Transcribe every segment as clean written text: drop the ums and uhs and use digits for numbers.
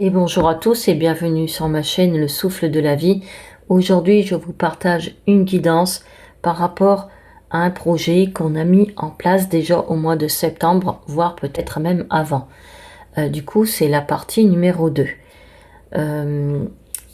Et bonjour à tous et bienvenue sur ma chaîne Le Souffle de la Vie. Aujourd'hui, je vous partage une guidance par rapport à un projet qu'on a mis en place déjà au mois de septembre, voire peut-être même avant. Du coup, c'est la partie numéro 2.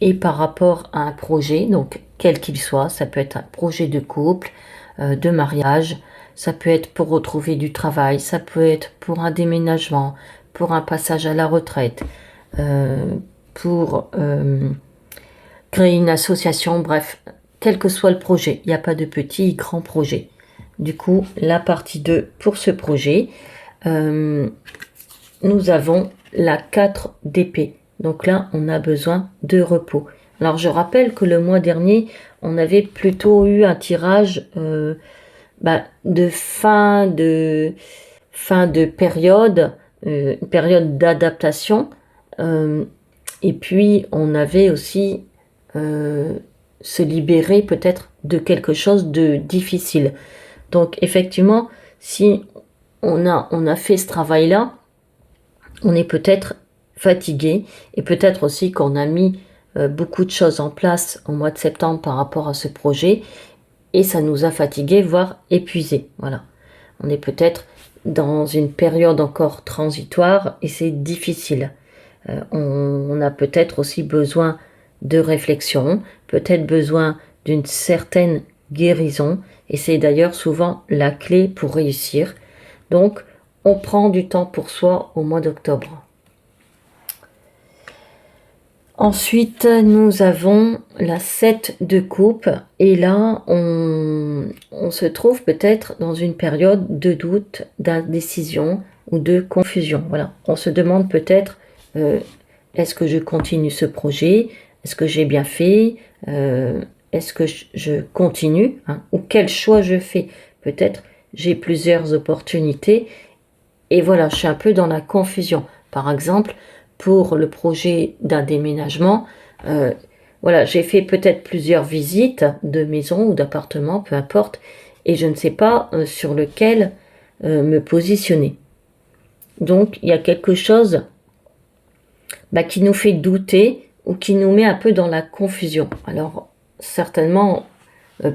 Et par rapport à un projet, donc quel qu'il soit, ça peut être un projet de couple, de mariage, ça peut être pour retrouver du travail, ça peut être pour un déménagement, pour un passage à la retraite, pour créer une association, bref, quel que soit le projet. Il n'y a pas de petit, grand projet. Du coup, la partie 2 pour ce projet, nous avons la 4 d'épée. Donc là, on a besoin de repos. Alors, je rappelle que le mois dernier, on avait plutôt eu un tirage de fin de période, une période d'adaptation. Et puis, on avait aussi se libérer peut-être de quelque chose de difficile. Donc, effectivement, si on a fait ce travail-là, on est peut-être fatigué et peut-être aussi qu'on a mis beaucoup de choses en place au mois de septembre par rapport à ce projet et ça nous a fatigué, voire épuisé. Voilà. On est peut-être dans une période encore transitoire et c'est difficile. On a peut-être aussi besoin de réflexion, peut-être besoin d'une certaine guérison et c'est d'ailleurs souvent la clé pour réussir. Donc, on prend du temps pour soi au mois d'octobre. Ensuite, nous avons la 7 de coupe et là, on se trouve peut-être dans une période de doute, d'indécision ou de confusion. Voilà, on se demande peut-être est-ce que je continue ce projet? Est-ce que j'ai bien fait? Est-ce que je continue, hein? Ou quel choix je fais? Peut-être j'ai plusieurs opportunités et voilà, je suis un peu dans la confusion. Par exemple, pour le projet d'un déménagement, voilà, j'ai fait peut-être plusieurs visites de maisons ou d'appartements, peu importe, et je ne sais pas sur lequel me positionner. Donc, il y a quelque chose qui nous fait douter ou qui nous met un peu dans la confusion. Alors, certainement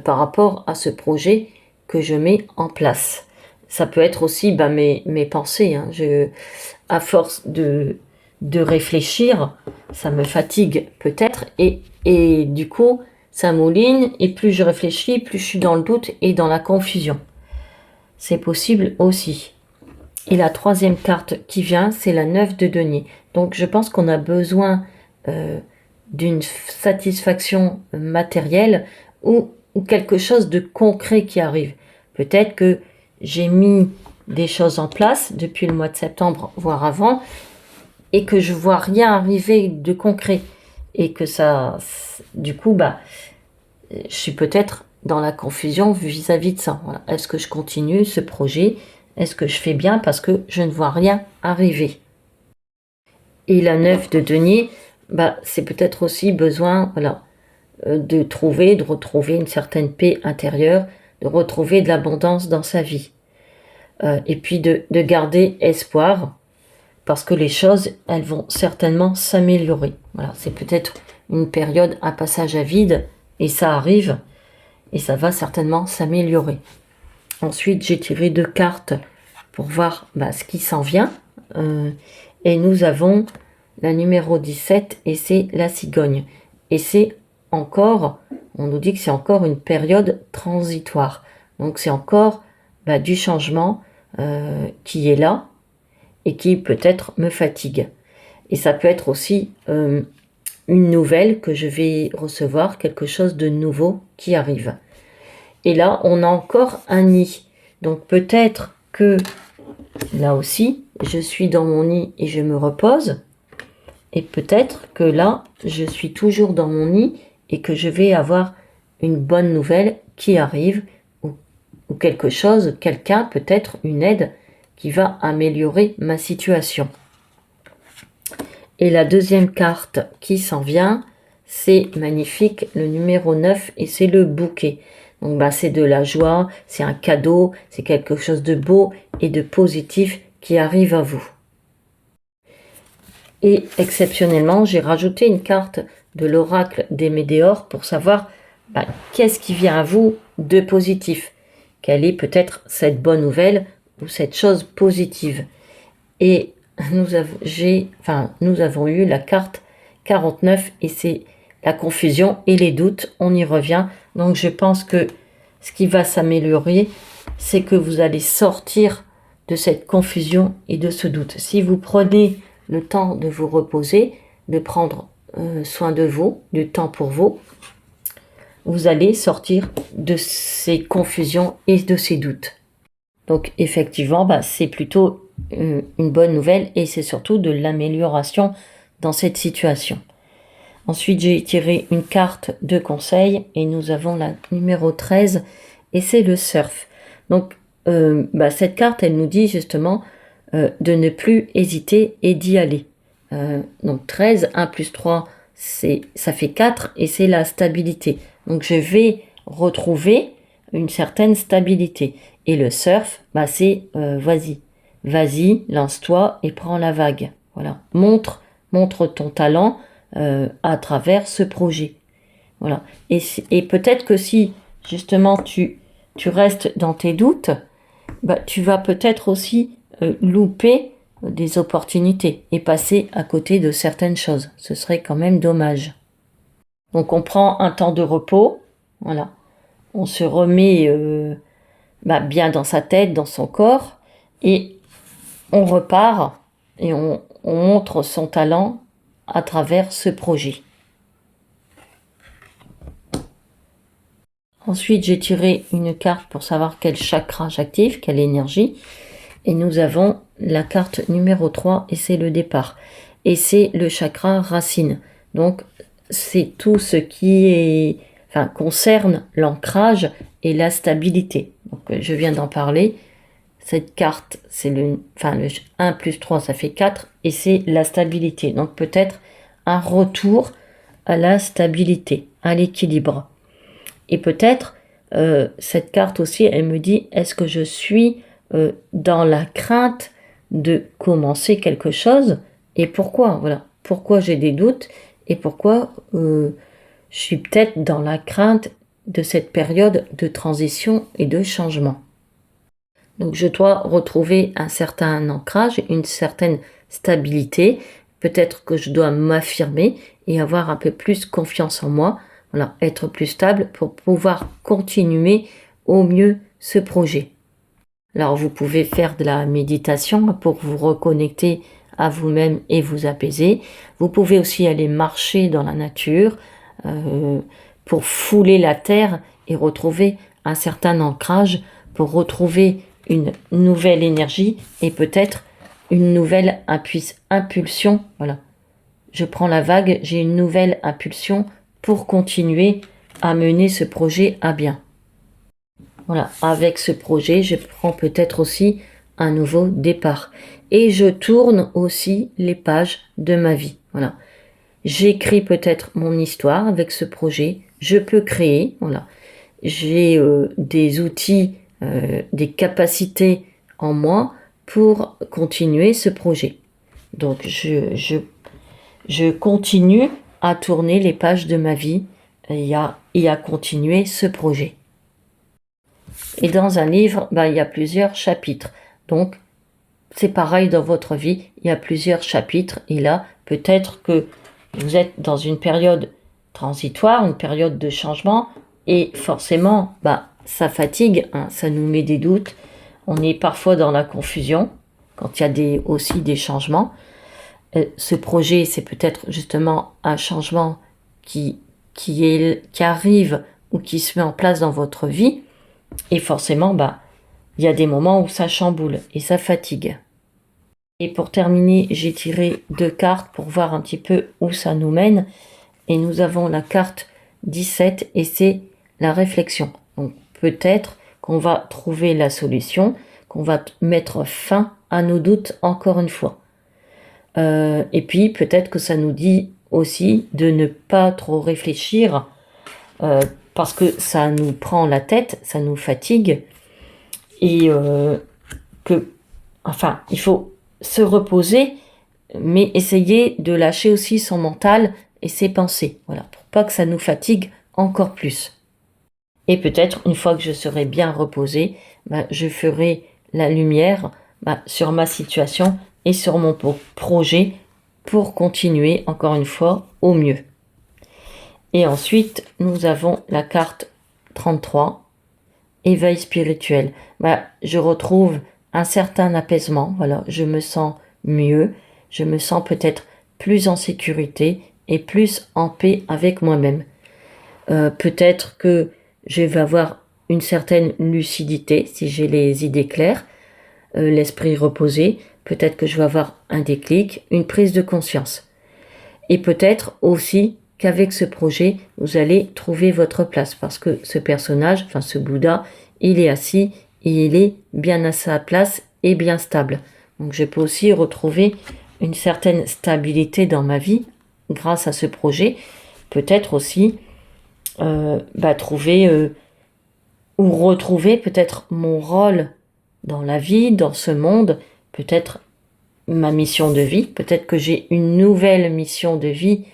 par rapport à ce projet que je mets en place. Ça peut être aussi mes pensées. Hein. À force de réfléchir, ça me fatigue peut-être et du coup, ça mouline et plus je réfléchis, plus je suis dans le doute et dans la confusion. C'est possible aussi. Et la troisième carte qui vient, c'est la 9 de denier. Donc je pense qu'on a besoin d'une satisfaction matérielle ou quelque chose de concret qui arrive. Peut-être que j'ai mis des choses en place depuis le mois de septembre, voire avant, et que je vois rien arriver de concret. Et que ça, du coup, je suis peut-être dans la confusion vis-à-vis de ça. Voilà. Est-ce que je continue ce projet? Est-ce que je fais bien parce que je ne vois rien arriver? Et la 9 de denier, c'est peut-être aussi besoin, voilà, de retrouver une certaine paix intérieure, de retrouver de l'abondance dans sa vie. Et puis de garder espoir, parce que les choses, elles vont certainement s'améliorer. Voilà, c'est peut-être une période, un passage à vide, et ça arrive, et ça va certainement s'améliorer. Ensuite, j'ai tiré 2 cartes pour voir ce qui s'en vient. Et nous avons la numéro 17 et c'est la cigogne. Et c'est encore, on nous dit que c'est encore une période transitoire. Donc c'est encore du changement qui est là et qui peut-être me fatigue. Et ça peut être aussi une nouvelle que je vais recevoir, quelque chose de nouveau qui arrive. Et là, on a encore un nid. Donc peut-être que là aussi, je suis dans mon nid et je me repose. Et peut-être que là, je suis toujours dans mon nid et que je vais avoir une bonne nouvelle qui arrive ou quelque chose, quelqu'un, peut-être une aide qui va améliorer ma situation. Et la deuxième carte qui s'en vient, c'est magnifique, le numéro 9 et c'est le bouquet. Donc c'est de la joie, c'est un cadeau, c'est quelque chose de beau et de positif qui arrive à vous. Et exceptionnellement, j'ai rajouté une carte de l'oracle des Médéors pour savoir qu'est-ce qui vient à vous de positif. Quelle est peut-être cette bonne nouvelle ou cette chose positive. Et nous avons eu la carte 49 et c'est la confusion et les doutes. On y revient. Donc je pense que ce qui va s'améliorer, c'est que vous allez sortir de cette confusion et de ce doute. Si vous prenez le temps de vous reposer, de prendre soin de vous, du temps pour vous, vous allez sortir de ces confusions et de ces doutes. Donc effectivement, c'est plutôt une bonne nouvelle et c'est surtout de l'amélioration dans cette situation. Ensuite, j'ai tiré une carte de conseil et nous avons la numéro 13 et c'est le surf. Donc cette carte, elle nous dit justement de ne plus hésiter et d'y aller. Donc 13, 1 plus 3, ça fait 4 et c'est la stabilité. Donc je vais retrouver une certaine stabilité. Et le surf, c'est vas-y, lance-toi et prends la vague. Voilà, montre ton talent à travers ce projet. Voilà. Et peut-être que si justement tu restes dans tes doutes, tu vas peut-être aussi louper des opportunités et passer à côté de certaines choses. Ce serait quand même dommage. Donc on prend un temps de repos, voilà. On se remet bien dans sa tête, dans son corps, et on repart et on montre son talent à travers ce projet. Ensuite, j'ai tiré une carte pour savoir quel chakra j'active, quelle énergie. Et nous avons la carte numéro 3 et c'est le départ. Et c'est le chakra racine. Donc, c'est tout ce qui concerne l'ancrage et la stabilité. Donc, je viens d'en parler. Cette carte, c'est le 1 plus 3, ça fait 4. Et c'est la stabilité. Donc, peut-être un retour à la stabilité, à l'équilibre. Et peut-être, cette carte aussi, elle me dit, est-ce que je suis dans la crainte de commencer quelque chose et pourquoi, voilà, pourquoi j'ai des doutes et pourquoi je suis peut-être dans la crainte de cette période de transition et de changement. Donc je dois retrouver un certain ancrage, une certaine stabilité, peut-être que je dois m'affirmer et avoir un peu plus confiance en moi, voilà, être plus stable pour pouvoir continuer au mieux ce projet. Alors vous pouvez faire de la méditation pour vous reconnecter à vous-même et vous apaiser. Vous pouvez aussi aller marcher dans la nature pour fouler la terre et retrouver un certain ancrage, pour retrouver une nouvelle énergie et peut-être une nouvelle impulsion. Voilà. Je prends la vague, j'ai une nouvelle impulsion pour continuer à mener ce projet à bien. Voilà, avec ce projet, je prends peut-être aussi un nouveau départ. Et je tourne aussi les pages de ma vie. Voilà. J'écris peut-être mon histoire avec ce projet. Je peux créer. Voilà. J'ai des outils, des capacités en moi pour continuer ce projet. Donc, je continue à tourner les pages de ma vie et à continuer ce projet. Et dans un livre, il y a plusieurs chapitres. Donc, c'est pareil dans votre vie, il y a plusieurs chapitres. Et là, peut-être que vous êtes dans une période transitoire, une période de changement. Et forcément, ça fatigue, hein, ça nous met des doutes. On est parfois dans la confusion quand il y a aussi des changements. Ce projet, c'est peut-être justement un changement qui arrive ou qui se met en place dans votre vie. Et forcément, il y a des moments où ça chamboule et ça fatigue. Et pour terminer, j'ai tiré 2 cartes pour voir un petit peu où ça nous mène. Et nous avons la carte 17 et c'est la réflexion. Donc peut-être qu'on va trouver la solution, qu'on va mettre fin à nos doutes encore une fois. Et puis peut-être que ça nous dit aussi de ne pas trop réfléchir parce que ça nous prend la tête, ça nous fatigue et il faut se reposer mais essayez de lâcher aussi son mental et ses pensées, voilà, pour pas que ça nous fatigue encore plus. Et peut-être, une fois que je serai bien reposée, je ferai la lumière sur ma situation et sur mon projet pour continuer, encore une fois, au mieux. Et ensuite, nous avons la carte 33, éveil spirituel. Je retrouve un certain apaisement, voilà, je me sens mieux, je me sens peut-être plus en sécurité et plus en paix avec moi-même. Peut-être que je vais avoir une certaine lucidité si j'ai les idées claires, l'esprit reposé, peut-être que je vais avoir un déclic, une prise de conscience. Et peut-être aussi qu'avec ce projet, vous allez trouver votre place parce que ce personnage, enfin ce Bouddha, il est assis et il est bien à sa place et bien stable. Donc je peux aussi retrouver une certaine stabilité dans ma vie grâce à ce projet. Peut-être aussi trouver ou retrouver peut-être mon rôle dans la vie, dans ce monde, peut-être ma mission de vie, peut-être que j'ai une nouvelle mission de vie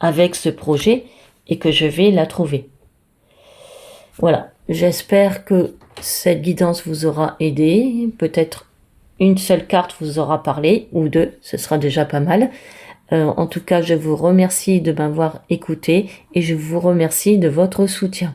avec ce projet et que je vais la trouver. Voilà, j'espère que cette guidance vous aura aidé, peut-être une seule carte vous aura parlé, ou deux, ce sera déjà pas mal. En tout cas, je vous remercie de m'avoir écouté et je vous remercie de votre soutien.